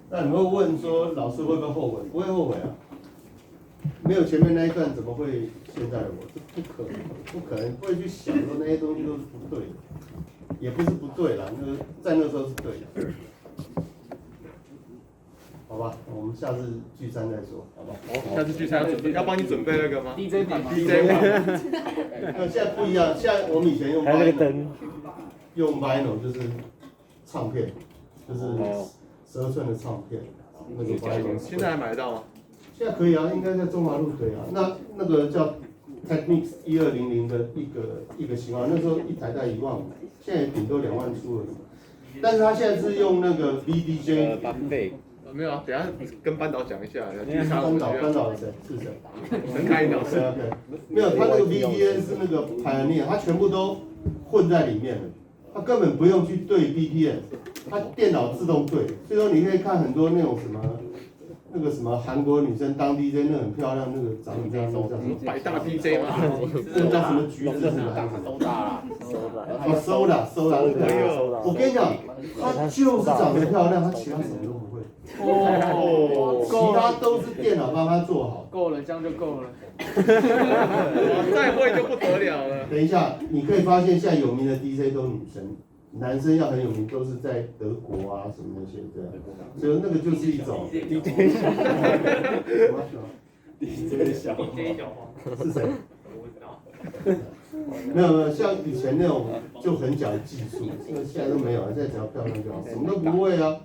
那你会问说，老师会不会后悔？不会后悔啊。没有前面那一段，怎么会现在的我？这不可能，不可能会去想说那些东西都是不对的，也不是不对啦，在那时候是对的。好吧，我们下次聚餐再说，好吧？下次聚餐要帮你准备那个吗 ？DJ 版吗 ？DJ 版。现在不一样，现在我们以前用 vinyl， 用 vinyl 就是唱片，就是12寸的唱片，那个 vinyl。现在还买得到吗？现在可以啊，应该在中华路可以啊。那个叫 Technics 1200的一个型号，那时候一台在1万5，现在顶多2万出而已。但是他现在是用那个 VDJ。没有啊，等一下跟班导讲一下。班导是谁？是谁？陈凯颖老师。没有，他那个 VDJ 是那个Pioneer，他全部都混在里面了，他根本不用去对 BPM， 他电脑自动对。所以说你可以看很多那种什么。那个什么韩国女生当 DJ， 那很漂亮，那个长得这样，那叫什么？百大 DJ 吗？那个叫什么橘子什么？收啦，我跟你讲，她就是长得漂亮，她其他什么都不会。其他都是电脑帮她做好。够了，这样就够了。再会就不得了了。等一下，你可以发现现在有名的 DJ 都是女生。男生要很有名，都是在德国啊什么那些这样，所以那个就是一种 DJ 小，DJ 小黄是谁？我不知道。没有，像以前那种就很讲技术，现在都没有了，现在只要漂亮就好，什么都不会啊。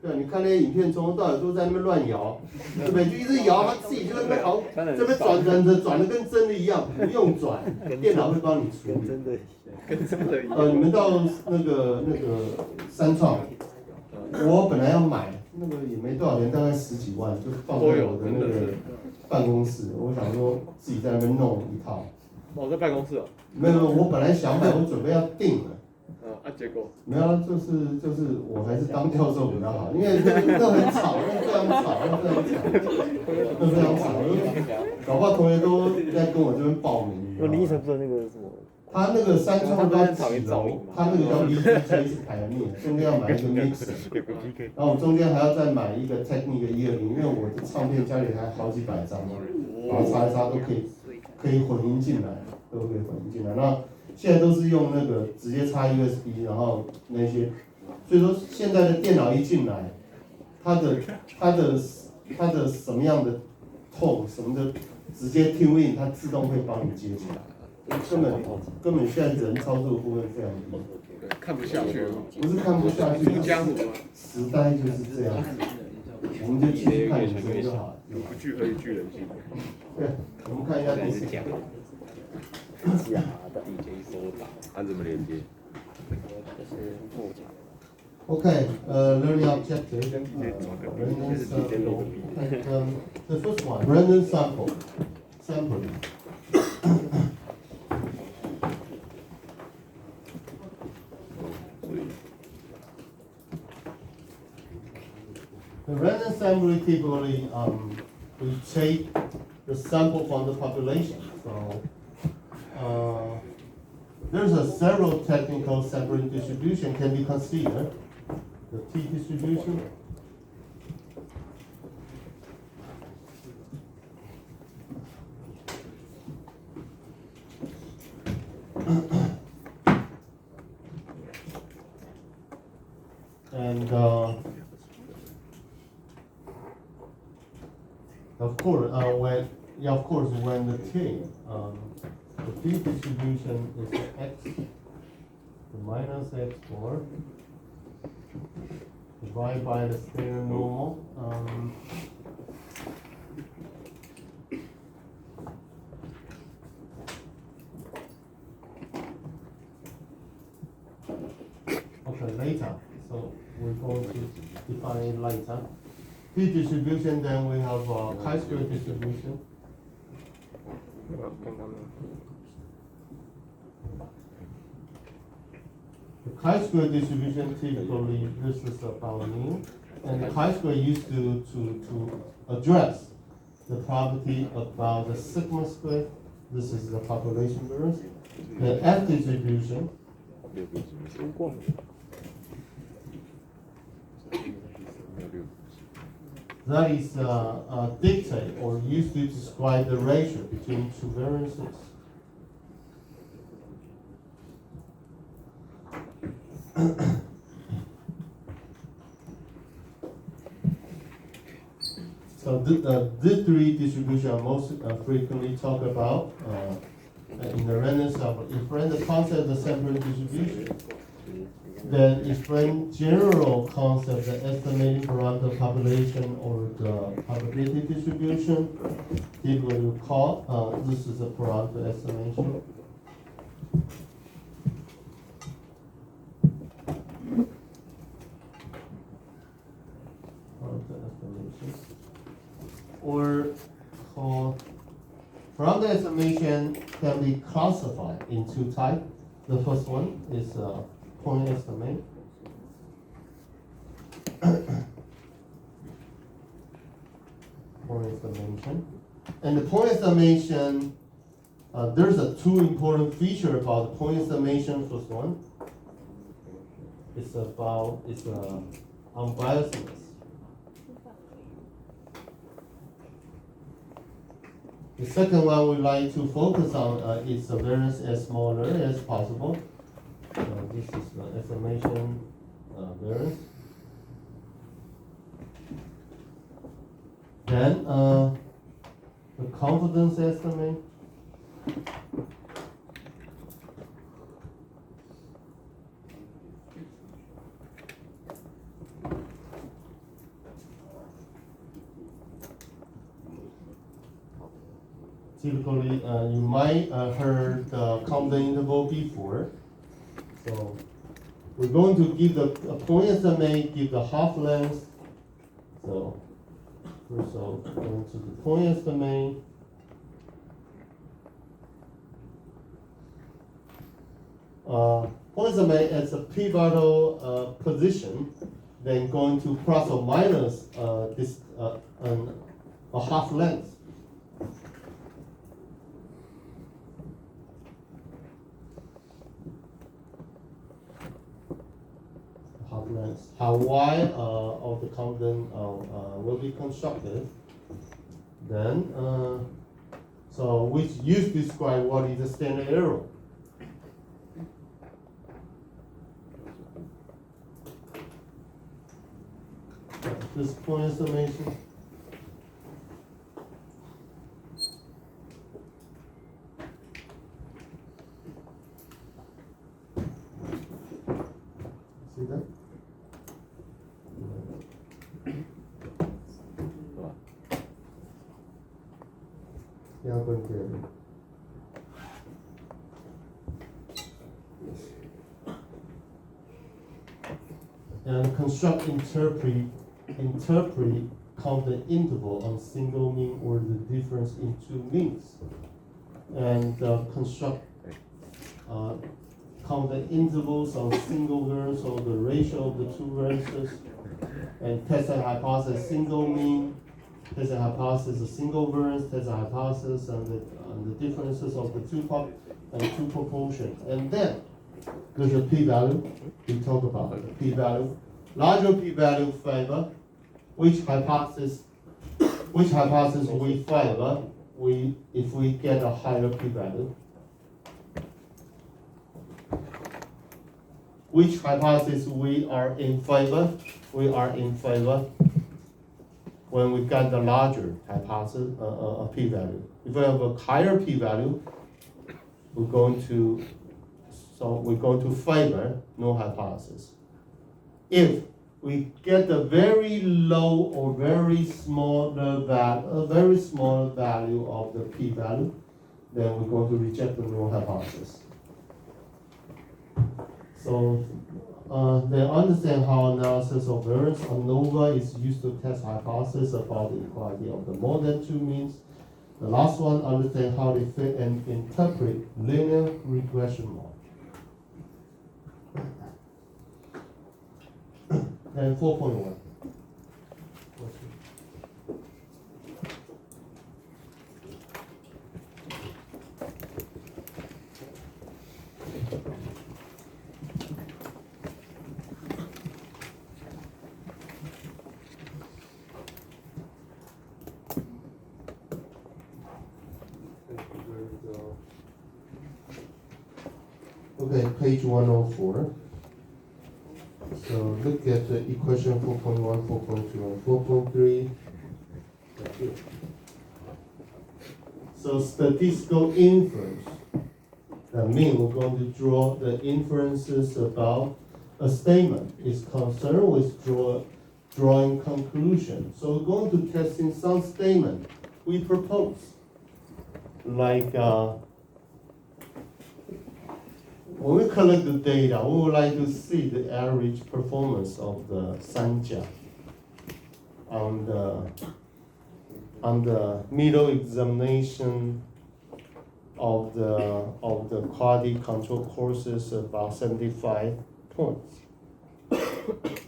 对，你看那些影片从头到尾都在那边乱摇，对不对？就一直摇，他自己就在那边好，这边转的跟真的一样，不用转，电脑会帮你处理。跟真的一样。你们到那个三创，我本来要买，那个也没多少钱，大概10几万，就放在我的那个办公室。我想说自己在那边弄一套。在办公室哦。没有，我本来想买，我准备要订了。结果没有，就是我还是当教授比较好，因为那很吵，那非常吵，那非常吵，搞不好同学都在跟我这边报名。林医生做那个什么？他那个三创都几楼，他那个叫 VDJ 是Pioneer，中间要买一个 mixer， 然后我中间还要再买一个 Technics 120，因为我的唱片家里还好几百张，把它插一插都可以混音进来，都可以混音进来。那现在都是用那个直接插 USB， 然后那些，所以说现在的电脑一进来，它的什么样的痛什么的，直接 tune in， 它自动会帮你接起来。根本现在人操作部分非常低，看不下去了。不是看不下去，出江湖了。时代就是这样子，我们就继续看影片就好了。有不惧可以惧人心。对，我们看一下第四讲。假的 DJ 手打，按怎么连接？就是幕墙。Okay, learning objective, random sample. The first one, random sample, sampling. The random sampling typically we take the sample from the population. So there's several technical sampling distribution can be considered. The T distribution. And of course when the T distribution is x, the minus x4 divided by the standard normal. Okay, later. So we're going to define it later. T distribution, then we have chi-square distribution. The chi-square distribution typically this is about mean, and the chi-square used to address the property about the sigma square. This is the population variance. The F distribution 输过了。That is dictate or used to describe the ratio between two variances. So the three distributions are most frequently talked about in the randomness of explain the concept of the sampling distribution. Then explain general concept of estimating parameter population or the probability distribution. Typically we call this is a parameter estimation. Parameter estimation. Or called parameter estimation can be classified in two types. The first one is point estimate. Point estimation. And the point estimation, there's two important features about the point estimation. First one, it's unbiasedness. The second one we like to focus on is the variance as smaller as possible. This is the estimation variance. Then the confidence estimate. Typically, you might heard the confidence interval before. So we're going to give the point estimate, give the half length. So first of all, going to the point estimate. Point estimate as a pivotal position, then going to plus or minus this a half length. How y of the confidence will be constructed. Then, so which used to describe what is the standard error. This point estimation. See that? Yeah, I'm going to. And construct interpret confidence interval on single mean or the difference in two means, and construct confidence intervals on single variance or the ratio of the two variances, and test a hypothesis single mean, test a hypothesis a single variance, test a hypothesis on the differences of the two proportions, and then there's a p-value. We talk about the p-value. Larger p-value favor which hypothesis we favor if we get a higher p-value. Which hypothesis we are in favor? We are in favor when we get the larger hypothesis p-value. If we have a higher p-value, we're going to favor no hypothesis. If we get a very low or very small value of the p-value, then we're going to reject the null hypothesis. So they understand how analysis of variance ANOVA is used to test hypothesis about the equality of the more than two means. The last one, understand how they fit and interpret linear regression model. And 4.1. Okay, page 104. So look at the equation 4.1, 4.2, and 4.3. So statistical inference. That means we're going to draw the inferences about a statement. It's concerned with drawing conclusion. So we're going to test in some statement we propose. Like when we collect the data, we would like to see the average performance of the Sanja on the middle examination of the quality control courses, about 75 points.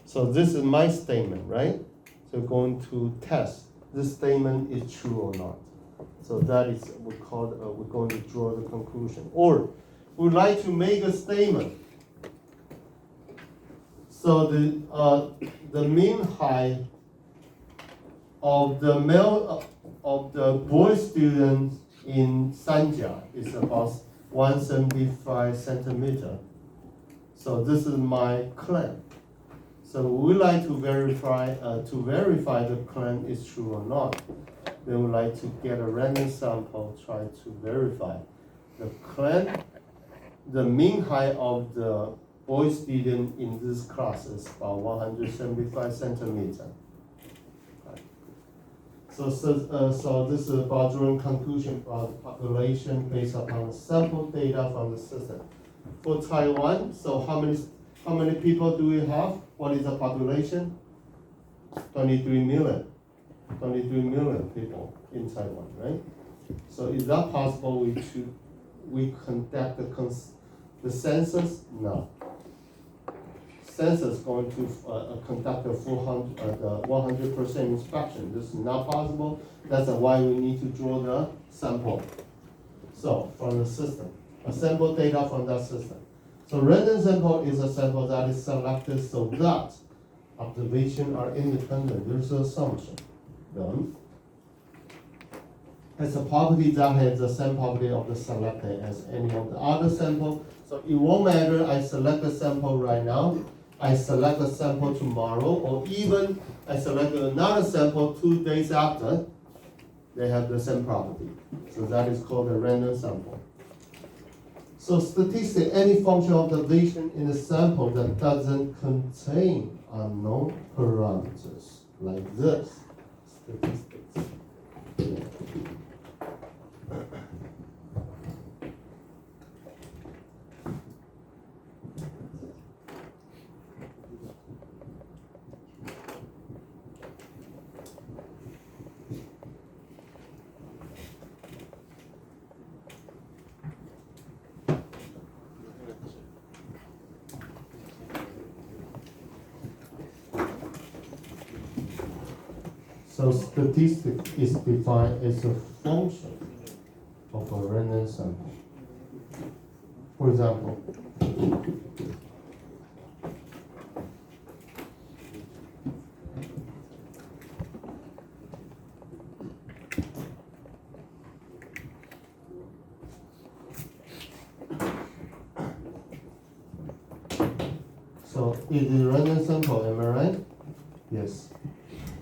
So this is my statement, right? So we're going to test this statement is true or not. So that is we're going to draw the conclusion. Or we'd like to make a statement. So the mean height of the boy students in Sanja is about 175 centimeter. So this is my claim. So we like to verify the claim is true or not. Then we like to get a random sample, try to verify the claim. The mean height of the boy student in this class is about 175 centimeter. So this is about drawing conclusion about the population based upon sample data from the system. For Taiwan, so how many people do we have? What is the population? 23 million. 23 million people in Taiwan, right? So is that possible we conduct the census? No. Census going to conduct a 100% inspection. This is not possible. That's why we need to draw the sample. So from the system, a sample data from that system. So random sample is a sample that is selected so that observations are independent. There's an assumption. Done. It's a property that has the same property of the selected as any of the other sample. So it won't matter I select a sample right now, I select a sample tomorrow, or even I select another sample 2 days after, they have the same property. So that is called a random sample. So statistic, any function observation in a sample that doesn't contain unknown parameters, like this, statistics. So statistic is defined as a function of a random sample. For example, so it is a random sample, am I right? Yes.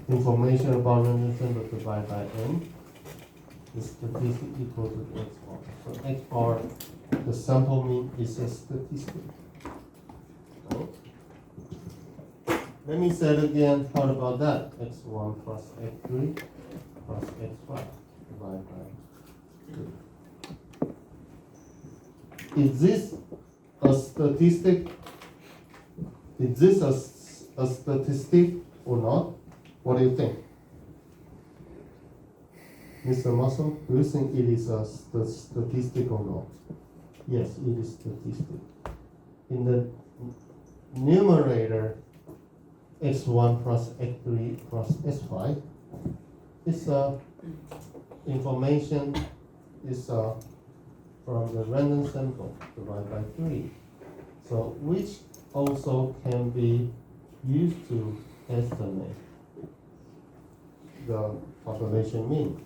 Information about random sample divided by n is statistic equal to x bar. So x bar, the sample mean is a statistic. So, let me say it again. What about that? x1 plus x3 plus x5 divided by 2. Is this a statistic? Is this a statistic or not? What do you think? Mr. Muscle, do you think it is a statistic or not? Yes, it is statistic. In the numerator, x1 plus x3 plus s5, it's information is from the random sample divided by 3. So which also can be used to estimate the population mean,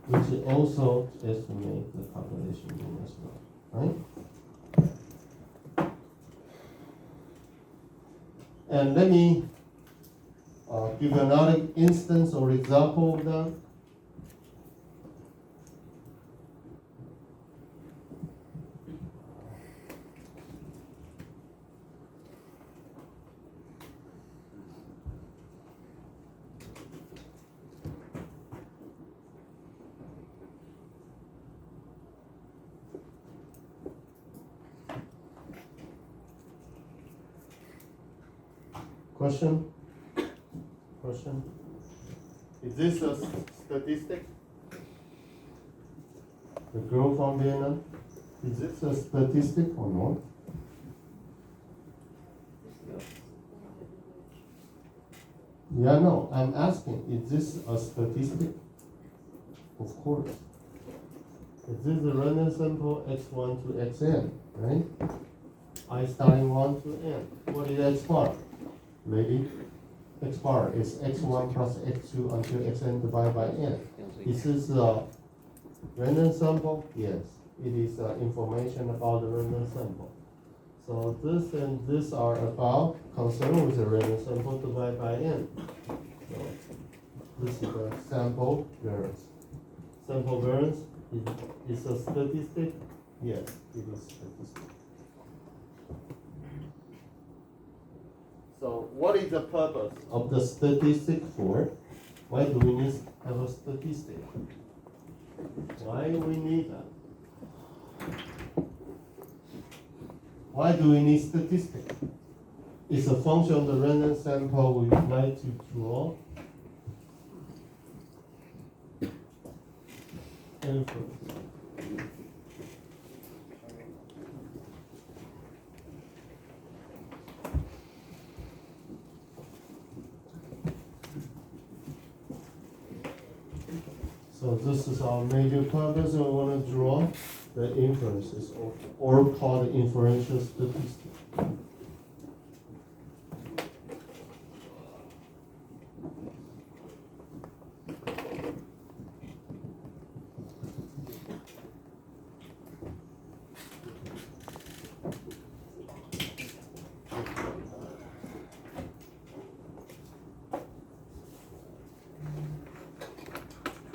which also estimate the population mean as well, right? And let me give you another instance or example of that. Question? Question? Is this a statistic? The girl from Vietnam? Is this a statistic or not? Yeah, no, I'm asking, is this a statistic? Of course. Is this a random sample x1 to xn, right? I starting 1 to n. What is x bar? Maybe x bar is x1 plus x2 until xn divided by n. Is this a random sample? Yes, it is information about the random sample. So this and this are about concerned with the random sample divided by n. So this is the sample variance. Sample variance is a statistic? Yes, it is statistic. So what is the purpose of the statistic for? Why do we need to have a statistic? Why do we need that? Why do we need statistics? It's a function of the random sample we would like to draw. Inference. So this is our major purpose. We want to draw the inferences, or called inferential statistics.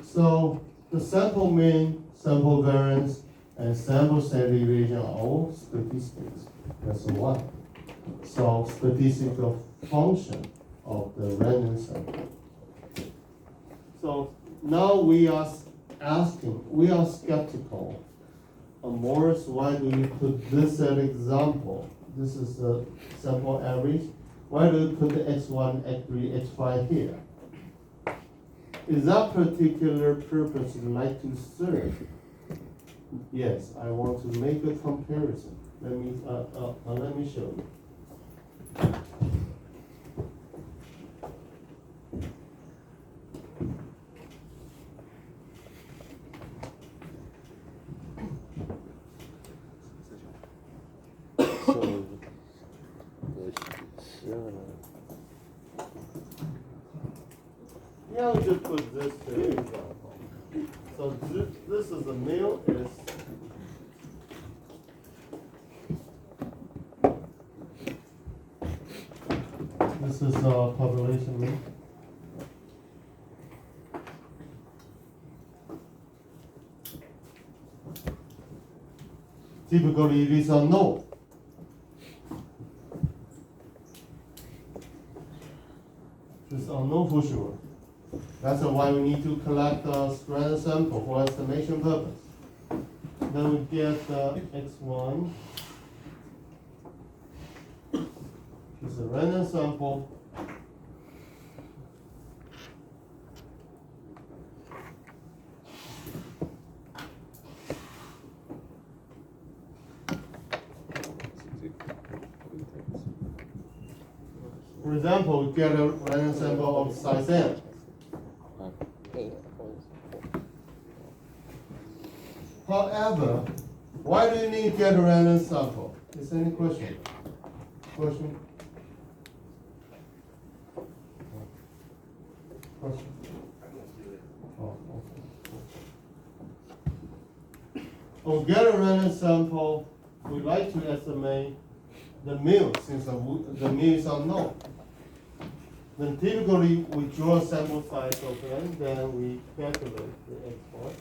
So the sample mean, sample variance, and sample standard deviation are all statistics. That's one. So statistical function of the random sample. So now we are asking, we are skeptical. Morris, why do you put this as example? This is the sample average. Why do you put the x1, x3, x5 here? Is that particular purpose you'd like to serve? Yes, I want to make a comparison. Let me show you. Yeah, we just put this to example. So this is the meal is this is population meal. Typically it is a no. This is a no for sure. That's why we need to collect a random sample for estimation purpose. Then we get x1. This is a random sample. For example, we get a random sample of size n. However, why do you need to get a random sample? Is there any question? Question? Question? Oh, okay. Get a random sample. We like to estimate the mu, since the mu is unknown. Then typically we draw a sample size of n, then we calculate the x bar.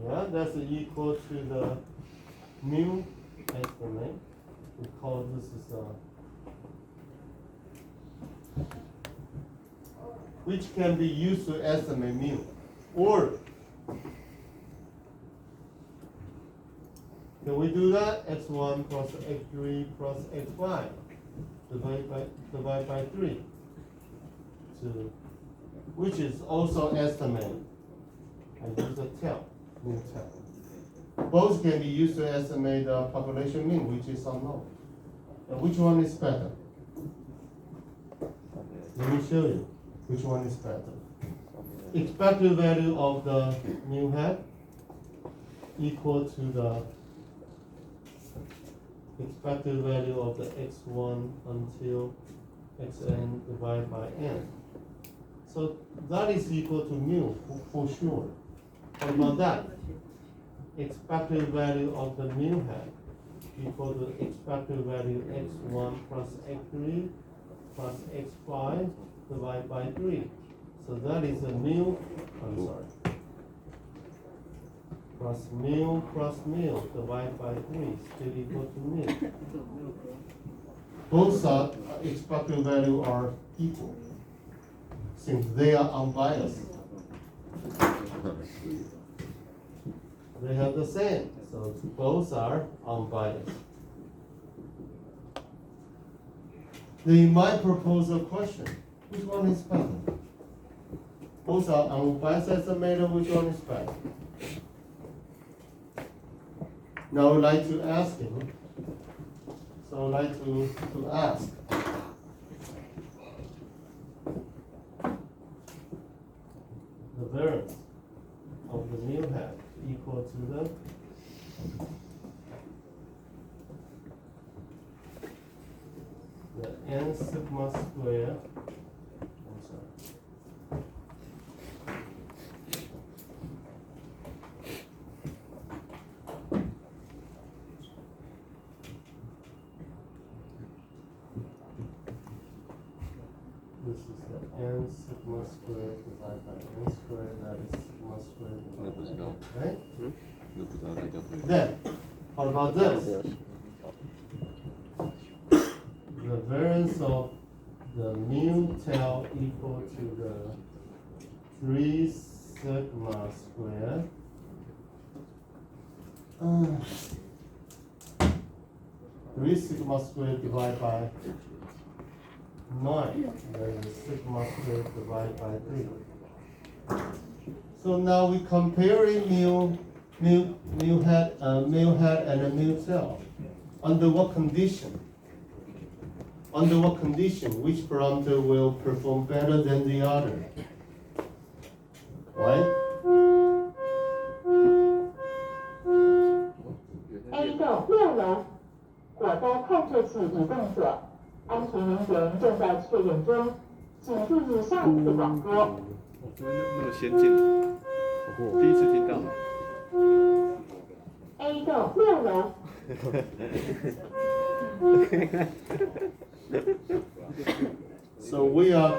Yeah, that's equal to the mu estimate. We call this is which can be used to estimate mu, or can we do that? X1 plus x3 plus x5 divide by 3, which is also estimated. I use a tail, mu tail. Both can be used to estimate the population mean, which is unknown. And which one is better? Let me show you which one is better. Expected value of the mu hat equal to the expected value of the x1 until xn divided by n. So that is equal to mu for sure. What about that? Expected value of the mu hat equal to expected value x1 plus x3 plus x5 divided by 3. So that is a mu, plus mu divided by 3 still equal to mu. Both are expected value are equal since they are unbiased. They have the same, so both are unbiased. They might propose a question. Which one is better? Both are unbiased estimator, which one is better? Now I would like to ask him. So I would like to ask. The variance of the mu hat equal to the n sigma square. This is the n sigma squared divided by n squared, that is sigma squared divided by n, right? Then, how about this? The variance of the mu tail equal to the 3 sigma squared. 3 sigma squared divided by 9, that is sigma squared divided by 3. So now we comparing mu hat and a mu tail. Under what condition? Under what condition? Which parameter will perform better than the other? Right? A 栋6楼，火灾探测器已动作，安全人员正在确认中，请注意下一次广播。那么先进，第一次听到。A 栋6楼。So we are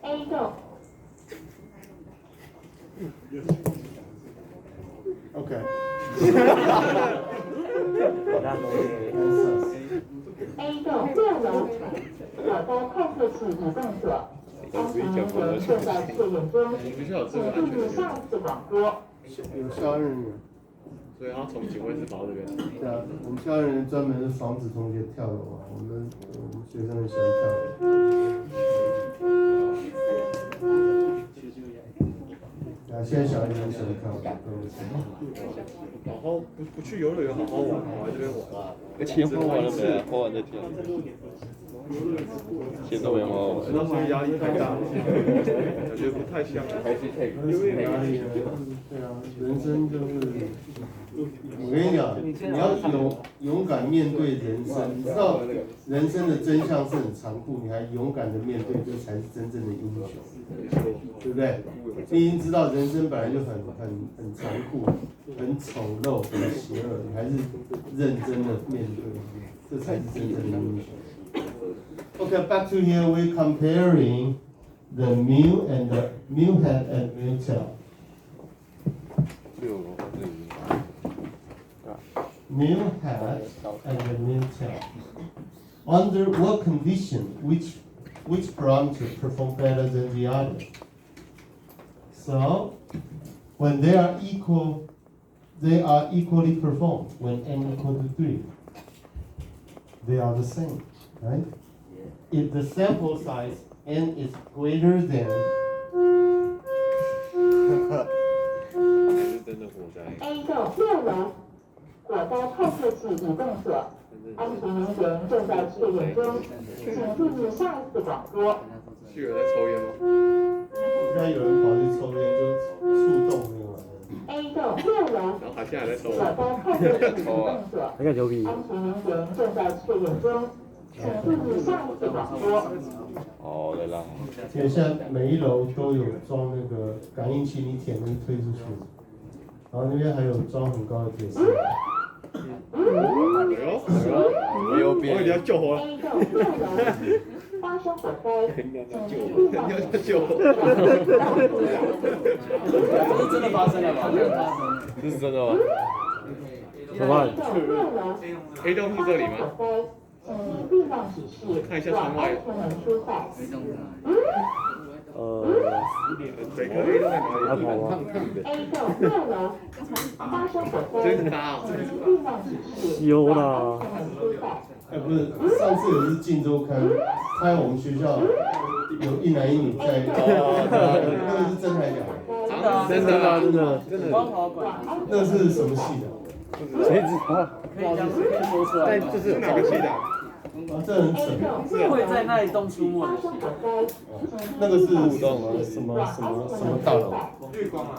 A 栋。Okay. A 栋6楼，火灾探测器已动作，安全人员正在确认中，请注意下一次广播。有消人员。所以他从警卫室跑到这边。对啊，我们消人员专门是防止同学跳楼啊，我们学生很喜欢跳楼。现在小孩子很喜欢跳楼，好好不去游乐园好好玩，跑来这边玩。钱花完了没？花完再跳。写作有没有？那是压力太大，感觉不太像。有压力啊，对啊，人生就是，我跟你讲，你要勇敢面对人生，你知道人生的真相是很残酷，你还勇敢的面对，这才是真正的英雄，对不对？你已经知道人生本来就很残酷，很丑陋，很邪恶，你还是认真的面对，这才是真正的英雄。Okay, back to here, we're comparing the mule and the mule head and mule tail. Mule head and the mule tail. Under what condition, which parameter perform better than the other? So, when they are equal, they are equally performed. When n equal to 3, they are the same, right? If the sample size n is greater than A 栋6楼火灾探测器移动所，安全人员正在确认中，请注意下一次广播。是有人在抽烟吗？应该有人跑去抽烟就触动那个玩意。A 栋6楼然后他现在在抽。火灾探测器移动所，安全人员正在确认中，请注意下一次广播。哦，对啦。因为现在每一楼都有装那个感应器，你舔就推出去。然后那边还有装很高的铁丝。没有别人要救火了。A 栋6楼发生火灾，紧急避难要救火。这是真的发生了吧？这是真的吗？怎么办？A 栋是这里吗？看一下窗外。北科 A 栋在哪里？ A 栋6楼发生火灾，真大啊！有啦。哎，不是，上次有一次《镜周刊》拍我们学校有一男一女在，那个是真还假的？真的啊，真的。光华馆。那个是什么戏的？谁知道？可以说出来。这是哪个戏的？啊，这很扯。会在那一栋出没的戏。那个是什么大楼？光华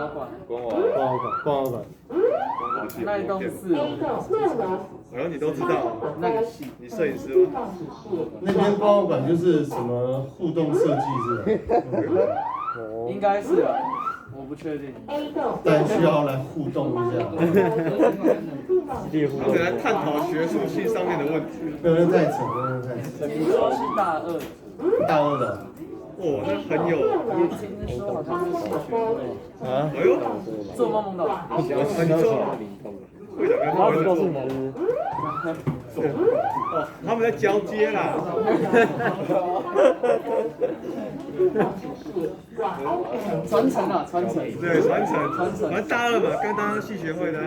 馆。光华馆。那一栋4楼。哎呦，你都知道那个戏，你摄影师吗？那边光华馆就是什么互动设计是吧？应该是啊，我不确定。但需要来互动一下。我们来探讨学术性上面的问题。没有人太扯，没有人太扯。听说是大2。大2的。哦，那很有。听说好像是啊？哎呦，做梦梦到。你做。老师告诉你的。哦，他们在交接啦。传承啊，传承。对，传承。反正大2嘛，跟大2系学会的。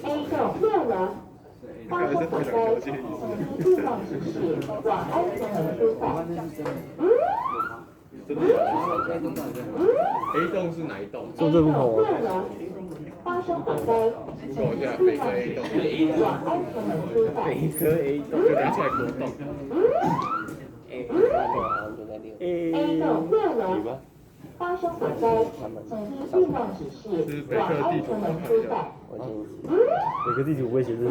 A 栋6楼发生火灾，紧急避难指示，往安全门出发。真的假的 ？A 栋是哪一栋？中正路6楼发生火灾，紧急避难指示，往安全门出发。北科 A 栋就拿出来活动。A 栋6楼发生火灾，紧急避难指示，往安全门出发。每个地址我会写这个吧。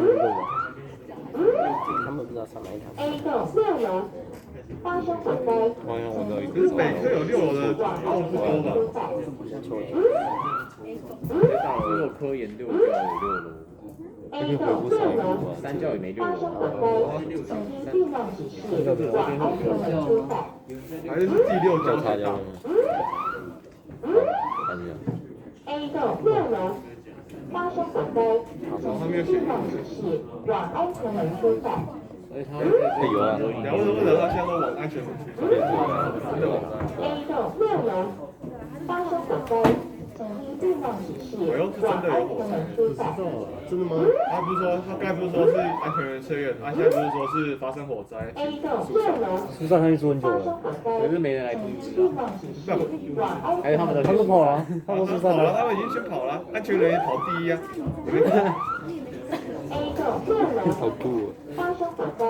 他们不知道上哪一条。 A 栋6楼发生火灾，可是北科有6楼的栋不多吧？大楼6科研6教有6楼。 A 栋6楼3教也没6发生火楼。灾，紧急避难指示，往安全门出发。还是第6教才到。A 栋6楼发生火灾，紧急避难指示，往安全门出发。有啊。然后为什么他现在都往安全门去？真的往安。A 栋6楼发生火灾，紧急避难指示，往安全门出发。真的吗？他不是说，他刚才不是说是安全人测验，他现在不是说是发生火灾。A 栋6楼书上他就说很久发生了，火灾，可是没人来通知啊。还有他们的，他们跑了，他们书上跑了，他们已经先跑了，安全人也跑第一啊。A 栋好酷哦。发生火灾，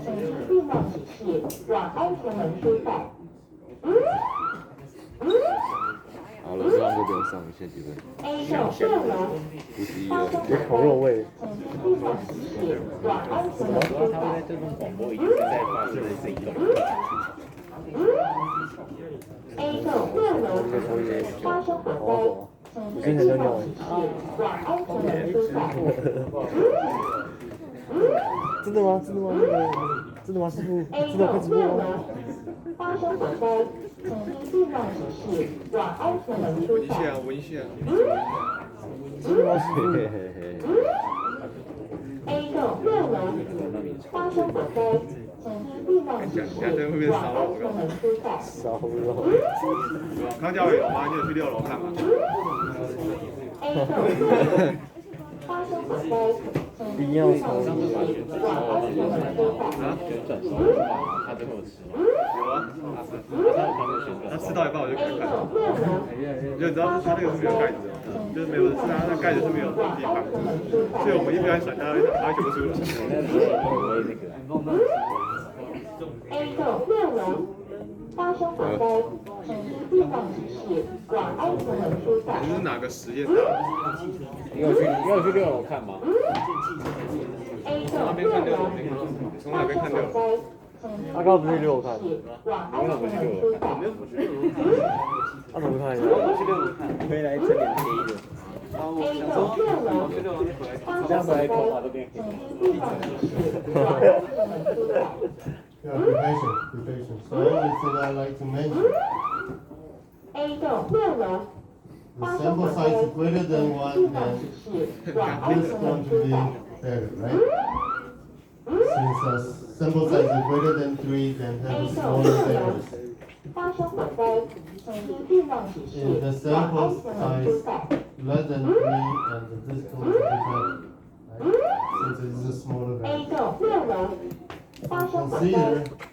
请依避难指示往安全门疏导。好了，这样就不用上线几分。 A6六楼发生火灾，烤肉味。请依避难指示往安全门疏导。这种广播一直在发生的这一种。 A6六楼发生火灾，请依避难指示往安全门疏导。真的吗？真的吗？真的吗？师傅，真的开直播6吗？楼发生火灾，请依避难指示往安全门疏导。闻一下。真的吗？师傅。 A6楼发生火灾，请依避难指示往安全门疏导。烧肉。康教委有吗？你有去6楼看吗？ A6发生火灾，请依避难指示往安全门疏导。他最后吃吗？有啊。他吃到一半我就开始看。 A6就你知道他那个是没有盖子的，就是没有，是他那盖子是没有地方的，所以我们一边甩它，它全部出来。A6楼发生火灾，请依避难指示往安全门疏导。你是哪个实验的？你有去6楼看吗？ A6楼从哪边看6楼？他刚刚不是6楼看，往安全门疏导。他怎么看一下？回来这边贴一个。 A6楼发生火灾，请依避难指示往安全门疏导。 Yeah, be patient, be patient. So everything I like to mention. A6楼 The 发生火 sample 灾， size is greater 请 than 依 1, 避难 then 指示往安 this is 全 going 门 to 疏 be 导。 better, right? Since sample size is greater than 3, then have a A6 smaller 6楼 errors. 发生火灾，请依避难指 If the 示往 sample 安全门疏 size 导。 less than 3, and this is going to be better, right? Since it is a smaller value. A6 楼发生火灾，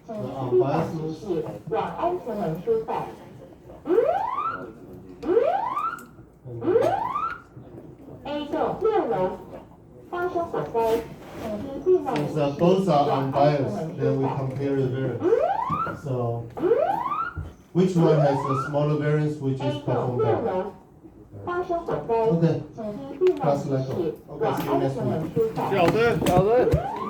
请依避难指示往安全门疏导。A6 楼发生火灾，请依避难指 Since 示 both are 往安全 unbiased, 门 then 疏 we 导。 compare the variance. So, which one has a smaller variance, which is A6 performed better? 楼发生火灾， Okay. 请依避难指示往安全门疏导。小声，小声。